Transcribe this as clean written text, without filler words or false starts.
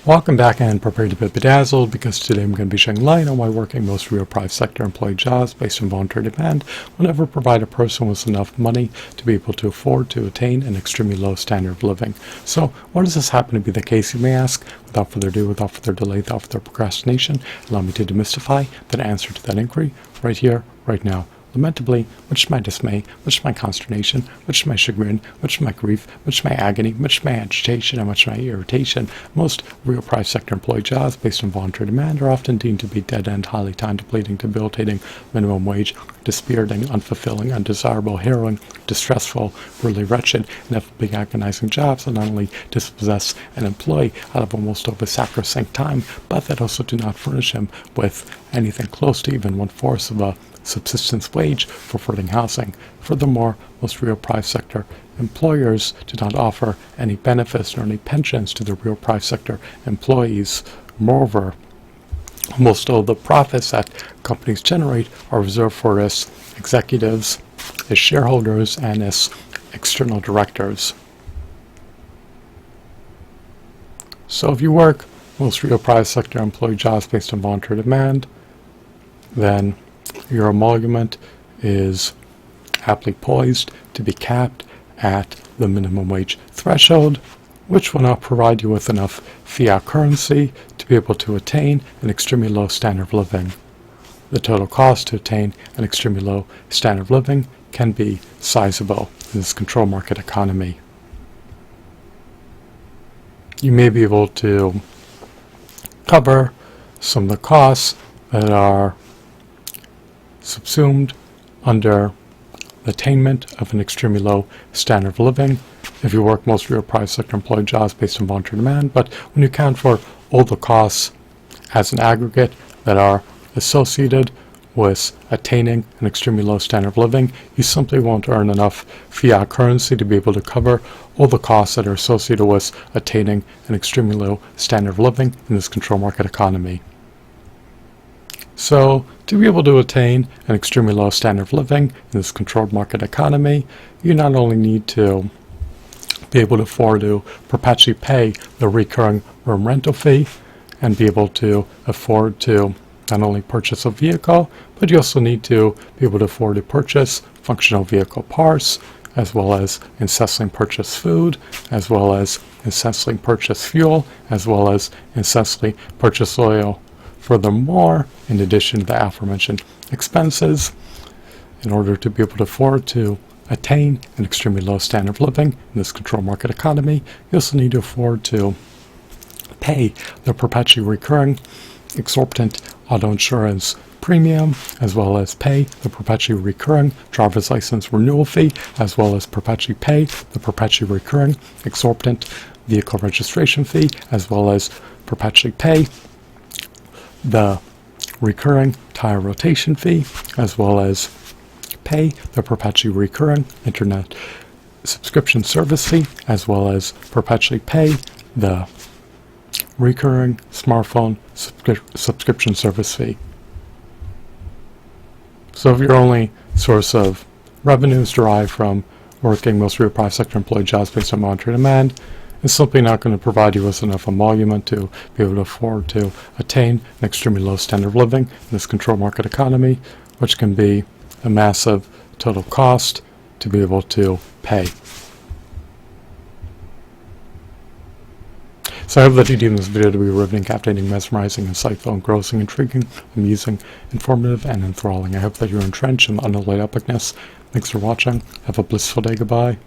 Welcome back and prepare to be bedazzled, because today I'm going to be shedding light on why working most real private sector employee jobs based on voluntary demand will never provide a person with enough money to be able to afford to attain an extremely low standard of living. So why does this happen to be the case, you may ask? Without further ado, without further delay, without further procrastination, allow me to demystify that answer to that inquiry right here, right now. Lamentably, much to my dismay, much to my consternation, much to my chagrin, much to my grief, much to my agony, much to my agitation, and much to my irritation, most real private sector employee jobs based on voluntary demand are often deemed to be dead-end, highly time-depleting, debilitating, minimum wage, dispiriting, unfulfilling, undesirable, harrowing, distressful, really wretched, ineffably agonizing jobs that not only dispossess an employee out of almost over sacrosanct time, but that also do not furnish him with anything close to even one-fourth of a subsistence wage for affording housing. Furthermore, most real private sector employers do not offer any benefits nor any pensions to the real private sector employees. Moreover, most of the profits that companies generate are reserved for its executives, its shareholders, and its external directors. So if you work most real private sector employee jobs based on voluntary demand, then your emolument is aptly poised to be capped at the minimum wage threshold, which will not provide you with enough fiat currency to be able to attain an extremely low standard of living. The total cost to attain an extremely low standard of living can be sizable in this control market economy. You may be able to cover some of the costs that are subsumed under the attainment of an extremely low standard of living if you work most real private sector employee jobs based on voluntary demand. But when you account for all the costs as an aggregate that are associated with attaining an extremely low standard of living, you simply won't earn enough fiat currency to be able to cover all the costs that are associated with attaining an extremely low standard of living in this control market economy. So, to be able to attain an extremely low standard of living in this controlled market economy, you not only need to be able to afford to perpetually pay the recurring room rental fee and be able to afford to not only purchase a vehicle, but you also need to be able to afford to purchase functional vehicle parts, as well as incessantly purchase food, as well as incessantly purchase fuel, as well as incessantly purchase oil. Furthermore, in addition to the aforementioned expenses, in order to be able to afford to attain an extremely low standard of living in this control market economy, you also need to afford to pay the perpetually recurring exorbitant auto insurance premium, as well as pay the perpetually recurring driver's license renewal fee, as well as perpetually pay the perpetually recurring exorbitant vehicle registration fee, as well as perpetually pay the recurring tire rotation fee, as well as pay the perpetually recurring internet subscription service fee, as well as perpetually pay the recurring smartphone subscription service fee. So if your only source of revenue is derived from working most real private sector employee jobs based on voluntary demand, it's simply not going to provide you with enough emolument to be able to afford to attain an extremely low standard of living in this controlled market economy, which can be a massive total cost to be able to pay. So I hope that you deem this video to be riveting, captivating, mesmerizing, insightful, engrossing, intriguing, amusing, informative, and enthralling. I hope that you're entrenched in the unalloyed epicness. Thanks for watching. Have a blissful day. Goodbye.